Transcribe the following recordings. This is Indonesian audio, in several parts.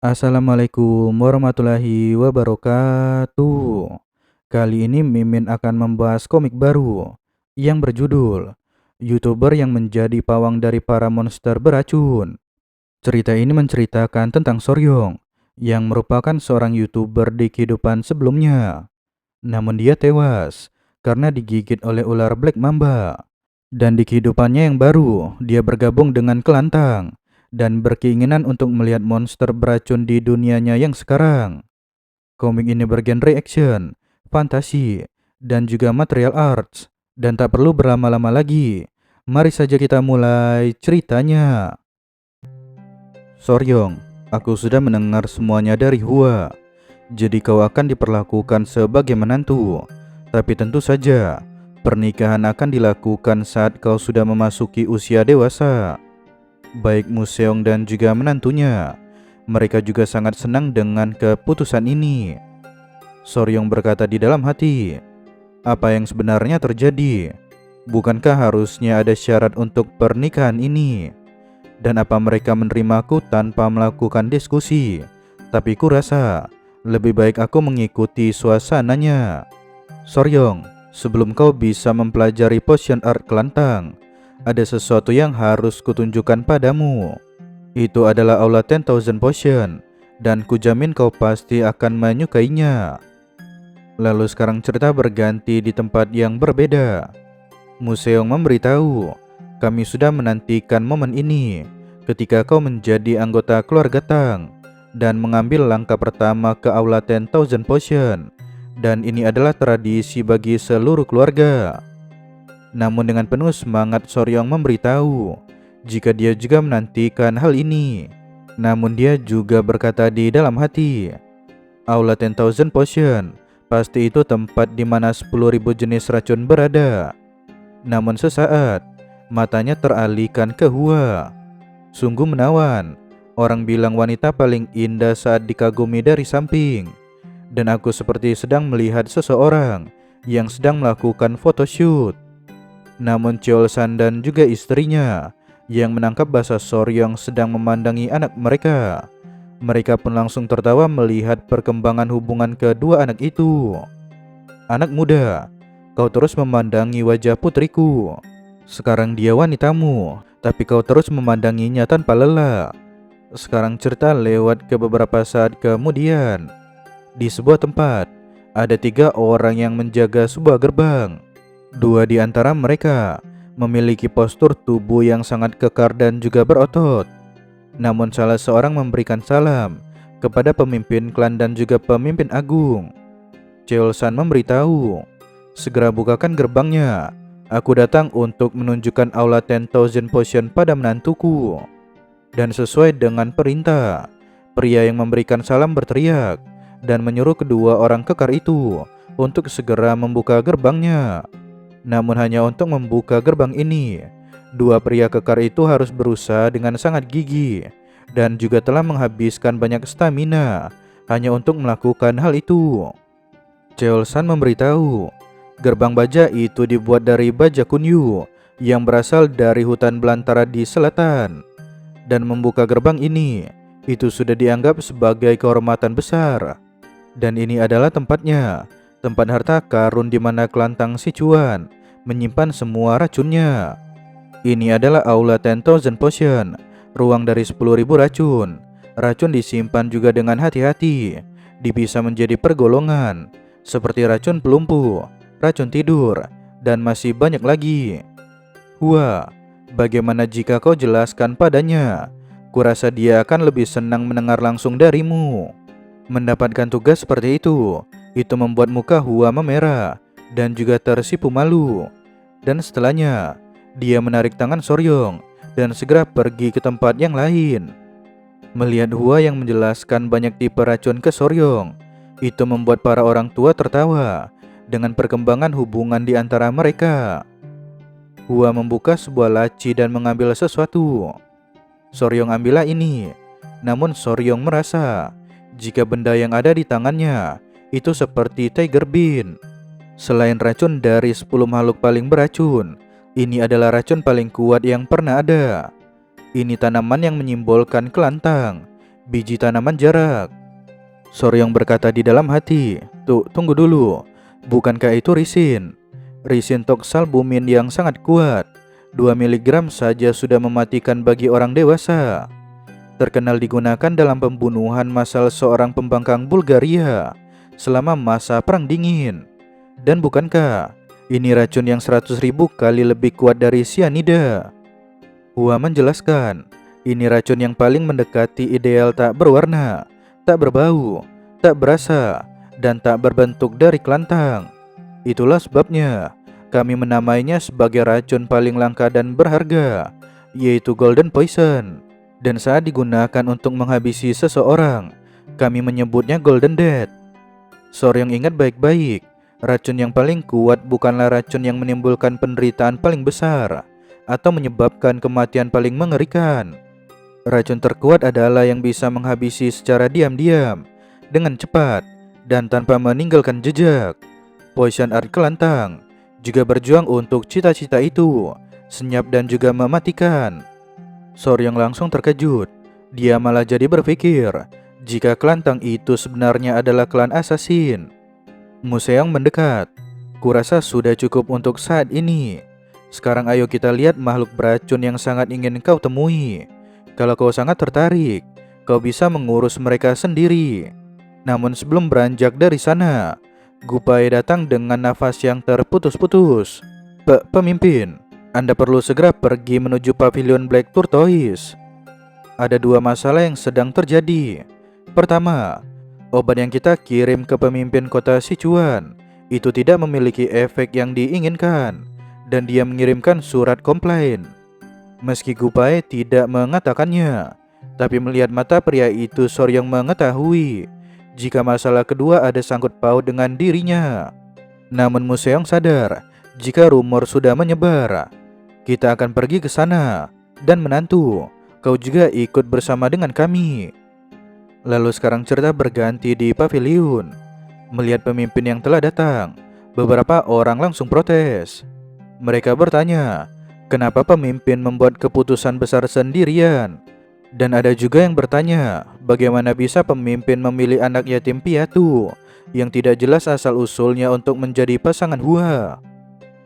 Assalamualaikum warahmatullahi wabarakatuh. Kali ini Mimin akan membahas komik baru yang berjudul YouTuber yang menjadi pawang dari para monster beracun. Cerita ini menceritakan tentang Soryong yang merupakan seorang YouTuber di kehidupan sebelumnya. Namun dia tewas karena digigit oleh ular Black Mamba. Dan di kehidupannya yang baru, dia bergabung dengan Kelantang dan berkeinginan untuk melihat monster beracun di dunianya yang sekarang. Komik ini bergenre action, fantasi, dan juga material arts. Dan tak perlu berlama-lama lagi, mari saja kita mulai ceritanya. Soryong, aku sudah mendengar semuanya dari Hua. Jadi kau akan diperlakukan sebagai menantu. Tapi tentu saja, pernikahan akan dilakukan saat kau sudah memasuki usia dewasa. Baik Museong dan juga menantunya, mereka juga sangat senang dengan keputusan ini. Soryong berkata di dalam hati, apa yang sebenarnya terjadi? Bukankah harusnya ada syarat untuk pernikahan ini? Dan apa mereka menerimaku tanpa melakukan diskusi? Tapi kurasa lebih baik aku mengikuti suasananya. Soryong, sebelum kau bisa mempelajari potion art Kelantang, ada sesuatu yang harus kutunjukkan padamu. Itu adalah Aula 10,000 Potion, dan kujamin kau pasti akan menyukainya. Lalu sekarang cerita berganti di tempat yang berbeda. Museong memberitahu, kami sudah menantikan momen ini ketika kau menjadi anggota keluarga Tang dan mengambil langkah pertama ke Aula 10,000 Potion. Dan ini adalah tradisi bagi seluruh keluarga. Namun dengan penuh semangat Soryong memberitahu jika dia juga menantikan hal ini. Namun dia juga berkata di dalam hati, Aula 10,000 Potion, pasti itu tempat di mana 10.000 jenis racun berada. Namun sesaat, matanya teralihkan ke Hua. Sungguh menawan, orang bilang wanita paling indah saat dikagumi dari samping. Dan aku seperti sedang melihat seseorang yang sedang melakukan photoshoot. Namun Cheol-san dan juga istrinya yang menangkap bahasa Soryong sedang memandangi anak mereka. Mereka pun langsung tertawa melihat perkembangan hubungan kedua anak itu. Anak muda, kau terus memandangi wajah putriku. Sekarang dia wanitamu, tapi kau terus memandanginya tanpa lelah. Sekarang cerita lewat ke beberapa saat kemudian. Di sebuah tempat, ada 3 orang yang menjaga sebuah gerbang. 2 di antara mereka memiliki postur tubuh yang sangat kekar dan juga berotot. Namun salah seorang memberikan salam kepada pemimpin klan dan juga pemimpin agung. Cheol-san memberitahu, segera bukakan gerbangnya. Aku datang untuk menunjukkan Aula 10,000 Potion pada menantuku. Dan sesuai dengan perintah, pria yang memberikan salam berteriak dan menyuruh kedua orang kekar itu untuk segera membuka gerbangnya. Namun hanya untuk membuka gerbang ini, 2 pria kekar itu harus berusaha dengan sangat gigih dan juga telah menghabiskan banyak stamina hanya untuk melakukan hal itu. Cheol-san memberitahu, gerbang baja itu dibuat dari baja kunyu yang berasal dari hutan belantara di selatan. Dan membuka gerbang ini, itu sudah dianggap sebagai kehormatan besar. Dan ini adalah tempatnya, tempat harta karun di mana Kelantang Sichuan menyimpan semua racunnya. Ini adalah Aula 10,000 Potion, ruang dari 10.000 racun. Racun disimpan juga dengan hati-hati, dipisah menjadi pergolongan, seperti racun pelumpuh, racun tidur, dan masih banyak lagi. Hua, bagaimana jika kau jelaskan padanya? Kurasa dia akan lebih senang mendengar langsung darimu. Mendapatkan tugas seperti itu membuat muka Hua memerah dan juga tersipu malu. Dan setelahnya, dia menarik tangan Soryong dan segera pergi ke tempat yang lain. Melihat Hua yang menjelaskan banyak tipe racun ke Soryong, itu membuat para orang tua tertawa dengan perkembangan hubungan di antara mereka. Hua membuka sebuah laci dan mengambil sesuatu. Soryong ambillah ini. Namun Soryong merasa jika benda yang ada di tangannya itu seperti Tiger Bean. Selain racun dari 10 makhluk paling beracun, ini adalah racun paling kuat yang pernah ada. Ini tanaman yang menyimbolkan kelantang, biji tanaman jarak. Soryong berkata di dalam hati, tunggu dulu, bukankah itu risin? Risin toksalbumin yang sangat kuat, 2 mg saja sudah mematikan bagi orang dewasa. Terkenal digunakan dalam pembunuhan massal seorang pembangkang Bulgaria selama masa Perang Dingin. Dan bukankah ini racun yang 100.000 kali lebih kuat dari sianida? Hua menjelaskan, ini racun yang paling mendekati ideal tak berwarna, tak berbau, tak berasa, dan tak berbentuk dari kelantang. Itulah sebabnya kami menamainya sebagai racun paling langka dan berharga, yaitu Golden Poison. Dan saat digunakan untuk menghabisi seseorang, kami menyebutnya Golden Death. Soryong ingat baik-baik, racun yang paling kuat bukanlah racun yang menimbulkan penderitaan paling besar atau menyebabkan kematian paling mengerikan. Racun terkuat adalah yang bisa menghabisi secara diam-diam, dengan cepat, dan tanpa meninggalkan jejak. Poison Art kelantang juga berjuang untuk cita-cita itu, senyap dan juga mematikan. Soryong langsung terkejut. Dia malah jadi berpikir, jika kelantang itu sebenarnya adalah klan assassin. Museong mendekat. Kurasa sudah cukup untuk saat ini. Sekarang ayo kita lihat makhluk beracun yang sangat ingin kau temui. Kalau kau sangat tertarik, kau bisa mengurus mereka sendiri. Namun sebelum beranjak dari sana, Gupai datang dengan nafas yang terputus-putus. Pemimpin, Anda perlu segera pergi menuju pavilion Black Tortoise. Ada 2 masalah yang sedang terjadi. Pertama, obat yang kita kirim ke pemimpin kota Sichuan itu tidak memiliki efek yang diinginkan, dan dia mengirimkan surat komplain. Meski Gupai tidak mengatakannya, tapi melihat mata pria itu, Soryong mengetahui jika masalah kedua ada sangkut paut dengan dirinya. Namun Museong sadar jika rumor sudah menyebar. Kita akan pergi ke sana, dan menantu, kau juga ikut bersama dengan kami. Lalu sekarang cerita berganti di pavilion. Melihat pemimpin yang telah datang, beberapa orang langsung protes. Mereka bertanya, kenapa pemimpin membuat keputusan besar sendirian? Dan ada juga yang bertanya, bagaimana bisa pemimpin memilih anak yatim piatu yang tidak jelas asal-usulnya untuk menjadi pasangan Hua?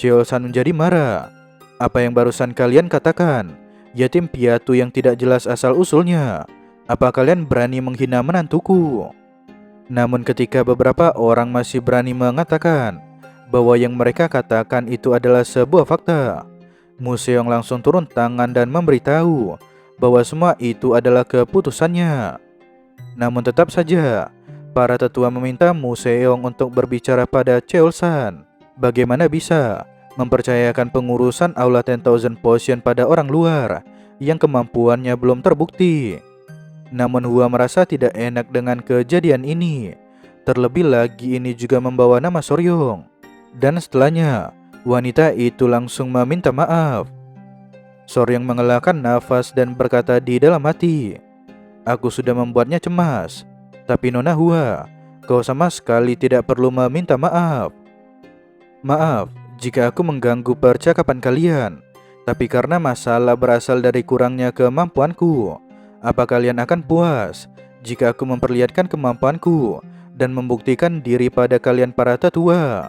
Cheol-san menjadi marah. Apa yang barusan kalian katakan? Yatim piatu yang tidak jelas asal-usulnya? Apa kalian berani menghina menantuku? Namun ketika beberapa orang masih berani mengatakan bahwa yang mereka katakan itu adalah sebuah fakta, Museong langsung turun tangan dan memberitahu bahwa semua itu adalah keputusannya. Namun tetap saja, para tetua meminta Museong untuk berbicara pada Cheol-san. Bagaimana bisa mempercayakan pengurusan Aula 10,000 Potion pada orang luar yang kemampuannya belum terbukti? Namun Hua merasa tidak enak dengan kejadian ini. Terlebih lagi ini juga membawa nama Soryong. Dan setelahnya, wanita itu langsung meminta maaf. Soryong mengelakkan nafas dan berkata di dalam hati, aku sudah membuatnya cemas. Tapi Nona Hua, kau sama sekali tidak perlu meminta maaf. Maaf jika aku mengganggu percakapan kalian. Tapi karena masalah berasal dari kurangnya kemampuanku. Apa kalian akan puas jika aku memperlihatkan kemampuanku dan membuktikan diri pada kalian para tetua?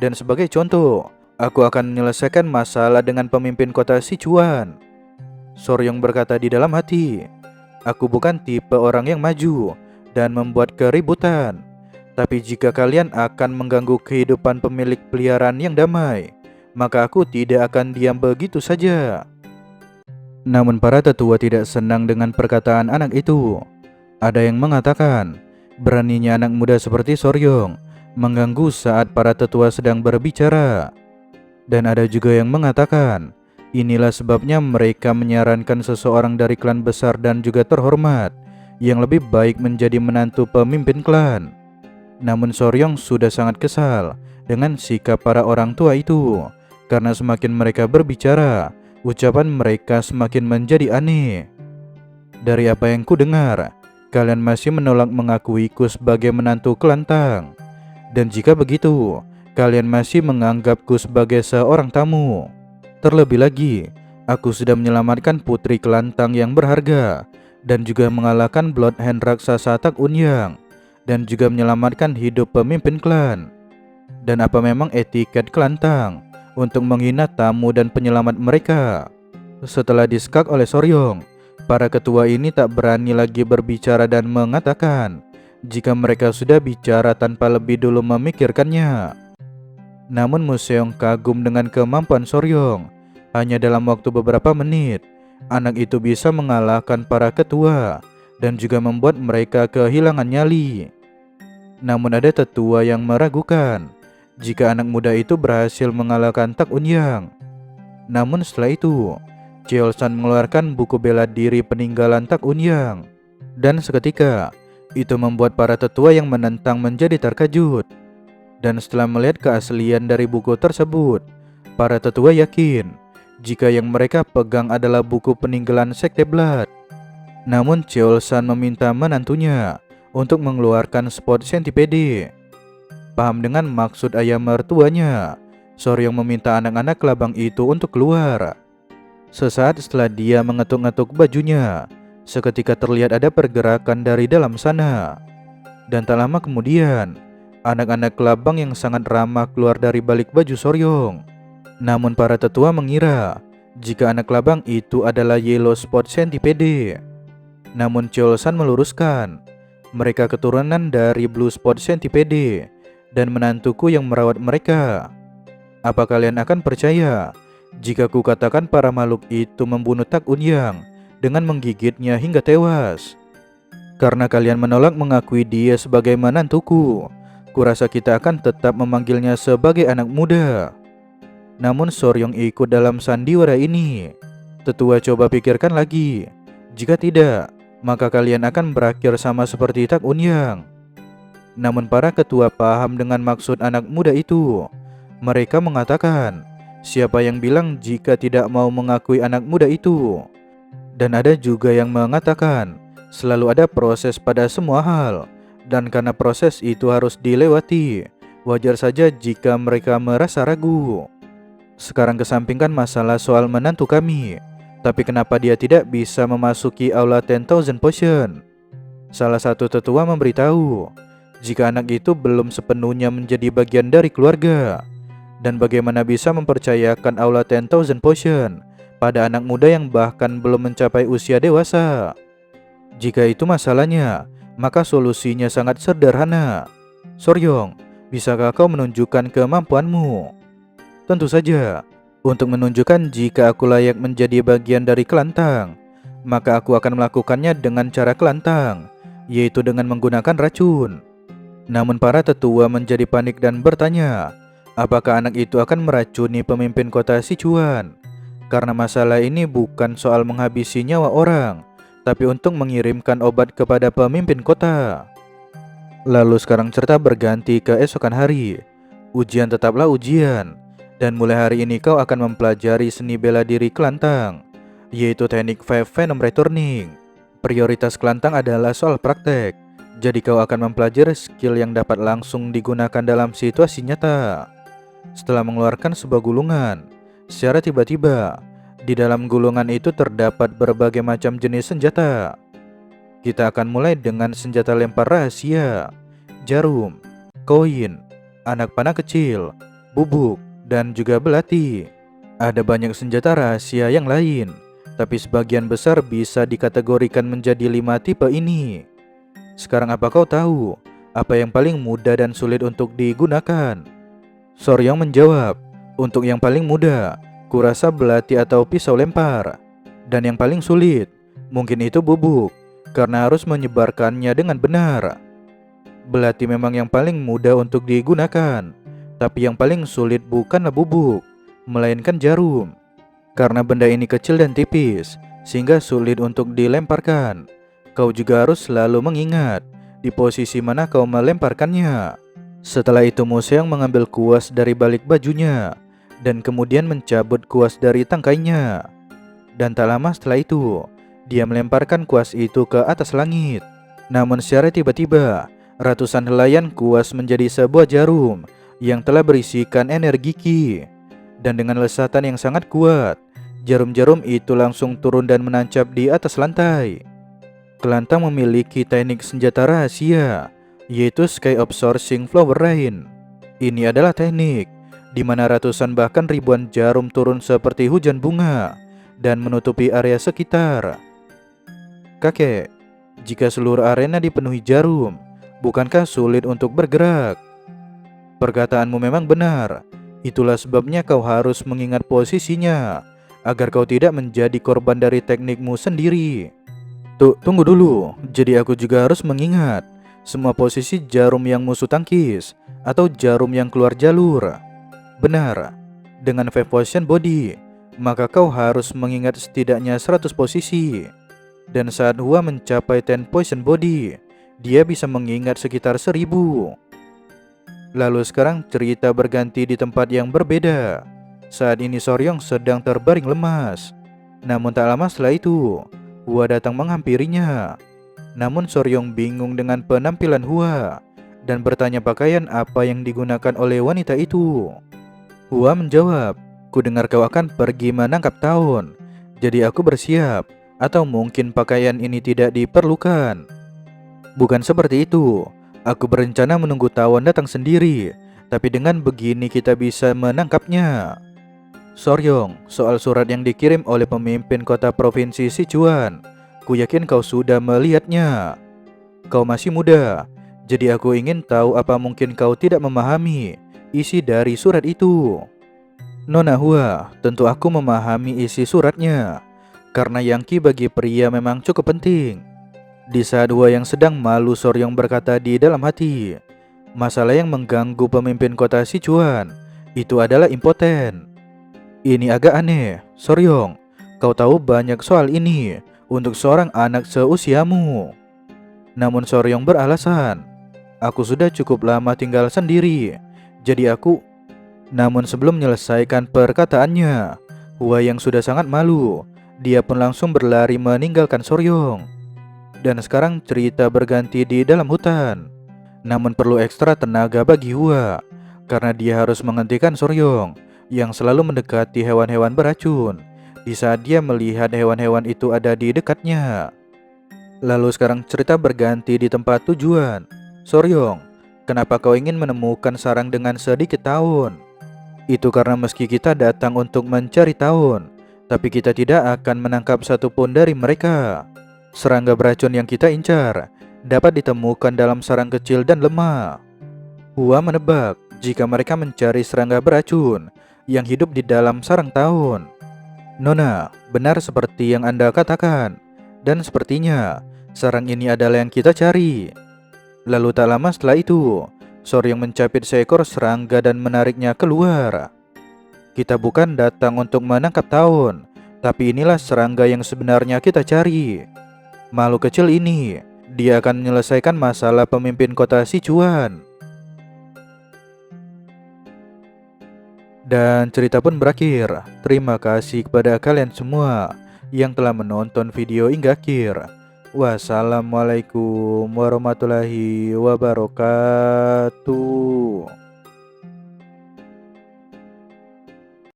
Dan sebagai contoh, aku akan menyelesaikan masalah dengan pemimpin kota Sichuan. Soryong berkata di dalam hati, aku bukan tipe orang yang maju dan membuat keributan. Tapi jika kalian akan mengganggu kehidupan pemilik peliharaan yang damai, maka aku tidak akan diam begitu saja. Namun para tetua tidak senang dengan perkataan anak itu. Ada yang mengatakan, beraninya anak muda seperti Soryong mengganggu saat para tetua sedang berbicara. Dan ada juga yang mengatakan, inilah sebabnya mereka menyarankan seseorang dari klan besar dan juga terhormat yang lebih baik menjadi menantu pemimpin klan. Namun Soryong sudah sangat kesal dengan sikap para orang tua itu, karena semakin mereka berbicara, ucapan mereka semakin menjadi aneh. Dari apa yang ku dengar, kalian masih menolak mengakuiku sebagai menantu Kelantang. Dan jika begitu, kalian masih menganggapku sebagai seorang tamu. Terlebih lagi, aku sudah menyelamatkan putri Kelantang yang berharga, dan juga mengalahkan Blood Hand raksasa Tak Unyang, dan juga menyelamatkan hidup pemimpin klan. Dan apa memang etiket Kelantang untuk menghina tamu dan penyelamat mereka? Setelah disekak oleh Soryong, para ketua ini tak berani lagi berbicara dan mengatakan jika mereka sudah bicara tanpa lebih dulu memikirkannya. Namun Museong kagum dengan kemampuan Soryong. Hanya dalam waktu beberapa menit, anak itu bisa mengalahkan para ketua dan juga membuat mereka kehilangan nyali. Namun ada tetua yang meragukan jika anak muda itu berhasil mengalahkan Tak Unyang. Namun setelah itu, Cheolsan mengeluarkan buku bela diri peninggalan Tak Unyang. Dan seketika, itu membuat para tetua yang menentang menjadi terkejut. Dan setelah melihat keaslian dari buku tersebut, para tetua yakin jika yang mereka pegang adalah buku peninggalan Sekte Blood. Namun Cheolsan meminta menantunya untuk mengeluarkan spot Centipede. Paham dengan maksud ayah mertuanya, Soryong meminta anak-anak kelabang itu untuk keluar. Sesaat setelah dia mengetuk-ngetuk bajunya, seketika terlihat ada pergerakan dari dalam sana. Dan tak lama kemudian, anak-anak kelabang yang sangat ramah keluar dari balik baju Soryong. Namun para tetua mengira jika anak kelabang itu adalah Yellow Spot Centipede. Namun Cheolsan meluruskan, mereka keturunan dari Blue Spot Centipede dan menantuku yang merawat mereka. Apa kalian akan percaya jika ku katakan para makhluk itu membunuh Tak Unyang dengan menggigitnya hingga tewas? Karena kalian menolak mengakui dia sebagai menantuku, kurasa kita akan tetap memanggilnya sebagai anak muda. Namun Soryong ikut dalam sandiwara ini. Tetua coba pikirkan lagi. Jika tidak, maka kalian akan berakhir sama seperti Tak Unyang. Namun para ketua paham dengan maksud anak muda itu. Mereka mengatakan, siapa yang bilang jika tidak mau mengakui anak muda itu? Dan ada juga yang mengatakan, selalu ada proses pada semua hal. Dan karena proses itu harus dilewati, wajar saja jika mereka merasa ragu. Sekarang kesampingkan masalah soal menantu kami. Tapi kenapa dia tidak bisa memasuki aula 10,000 Potion? Salah satu tetua memberitahu jika anak itu belum sepenuhnya menjadi bagian dari keluarga. Dan bagaimana bisa mempercayakan aula 10,000 Potion pada anak muda yang bahkan belum mencapai usia dewasa? Jika itu masalahnya, maka solusinya sangat sederhana. Soryong, bisakah kau menunjukkan kemampuanmu? Tentu saja. Untuk menunjukkan jika aku layak menjadi bagian dari Kelantang, maka aku akan melakukannya dengan cara Kelantang, yaitu dengan menggunakan racun. Namun para tetua menjadi panik dan bertanya, apakah anak itu akan meracuni pemimpin kota Sichuan? Karena masalah ini bukan soal menghabisi nyawa orang, tapi untuk mengirimkan obat kepada pemimpin kota. Lalu sekarang cerita berganti ke esokan hari. Ujian tetaplah ujian. Dan mulai hari ini kau akan mempelajari seni bela diri Kelantang, yaitu teknik Five Venom Returning. Prioritas Kelantang adalah soal praktek, jadi kau akan mempelajari skill yang dapat langsung digunakan dalam situasi nyata. Setelah mengeluarkan sebuah gulungan, secara tiba-tiba, di dalam gulungan itu terdapat berbagai macam jenis senjata. Kita akan mulai dengan senjata lempar rahasia, jarum, koin, anak panah kecil, bubuk, dan juga belati. Ada banyak senjata rahasia yang lain, tapi sebagian besar bisa dikategorikan menjadi 5 tipe ini. Sekarang apa kau tahu apa yang paling mudah dan sulit untuk digunakan? Soryong menjawab, untuk yang paling mudah, kurasa belati atau pisau lempar. Dan yang paling sulit, mungkin itu bubuk, karena harus menyebarkannya dengan benar. Belati memang yang paling mudah untuk digunakan, tapi yang paling sulit bukanlah bubuk, melainkan jarum. Karena benda ini kecil dan tipis, sehingga sulit untuk dilemparkan. Kau juga harus selalu mengingat di posisi mana kau melemparkannya. Setelah itu Museong mengambil kuas dari balik bajunya, dan kemudian mencabut kuas dari tangkainya. Dan tak lama setelah itu, dia melemparkan kuas itu ke atas langit. Namun secara tiba-tiba, ratusan helaian kuas menjadi sebuah jarum yang telah berisikan energi Ki. Dan dengan lesatan yang sangat kuat, jarum-jarum itu langsung turun dan menancap di atas lantai. Kelantang memiliki teknik senjata rahasia, yaitu Sky Absorbing Flower Rain. Ini adalah teknik di mana ratusan bahkan ribuan jarum turun seperti hujan bunga dan menutupi area sekitar. Kakek, jika seluruh arena dipenuhi jarum, bukankah sulit untuk bergerak? Perkataanmu memang benar. Itulah sebabnya kau harus mengingat posisinya, agar kau tidak menjadi korban dari teknikmu sendiri. Tunggu dulu, jadi aku juga harus mengingat semua posisi jarum yang musuh tangkis atau jarum yang keluar jalur. Benar, dengan 5 Potion Body, maka kau harus mengingat setidaknya 100 posisi. Dan saat Hua mencapai 10 Potion Body, dia bisa mengingat sekitar 1000. Lalu sekarang cerita berganti di tempat yang berbeda. Saat ini Soryong sedang terbaring lemas. Namun tak lama setelah itu, Hua datang menghampirinya. Namun Soryong bingung dengan penampilan Hua dan bertanya pakaian apa yang digunakan oleh wanita itu. Hua menjawab, "Ku dengar kau akan pergi menangkap tahun, jadi aku bersiap. Atau mungkin pakaian ini tidak diperlukan?" "Bukan seperti itu. Aku berencana menunggu tawon datang sendiri, tapi dengan begini kita bisa menangkapnya." "Soryong, soal surat yang dikirim oleh pemimpin kota provinsi Sichuan, ku yakin kau sudah melihatnya. Kau masih muda, jadi aku ingin tahu apa mungkin kau tidak memahami isi dari surat itu." "Nona Hua, tentu aku memahami isi suratnya, karena Yangki bagi pria memang cukup penting." Di saat Hua yang sedang malu, Soryong berkata di dalam hati, "Masalah yang mengganggu pemimpin kota Sichuan itu adalah impoten." "Ini agak aneh, Soryong. Kau tahu banyak soal ini untuk seorang anak seusiamu." Namun Soryong beralasan, "Aku sudah cukup lama tinggal sendiri, jadi aku..." Namun sebelum menyelesaikan perkataannya, Hua yang sudah sangat malu, dia pun langsung berlari meninggalkan Soryong. Dan sekarang cerita berganti di dalam hutan. Namun perlu ekstra tenaga bagi Hua, karena dia harus menghentikan Soryong yang selalu mendekati hewan-hewan beracun di saat dia melihat hewan-hewan itu ada di dekatnya. Lalu sekarang cerita berganti di tempat tujuan. "Soryong, kenapa kau ingin menemukan sarang dengan sedikit tahun?" "Itu karena meski kita datang untuk mencari tahun, tapi kita tidak akan menangkap satupun dari mereka. Serangga beracun yang kita incar dapat ditemukan dalam sarang kecil dan lemah." Hua menebak jika mereka mencari serangga beracun yang hidup di dalam sarang tahun. "Nona, benar seperti yang Anda katakan. Dan sepertinya sarang ini adalah yang kita cari." Lalu tak lama setelah itu, Soryong mencapit seekor serangga dan menariknya keluar. "Kita bukan datang untuk menangkap tahun, tapi inilah serangga yang sebenarnya kita cari. Makhluk kecil ini, dia akan menyelesaikan masalah pemimpin kota Sichuan." Dan cerita pun berakhir. Terima kasih kepada kalian semua yang telah menonton video hingga akhir. Wassalamualaikum warahmatullahi wabarakatuh.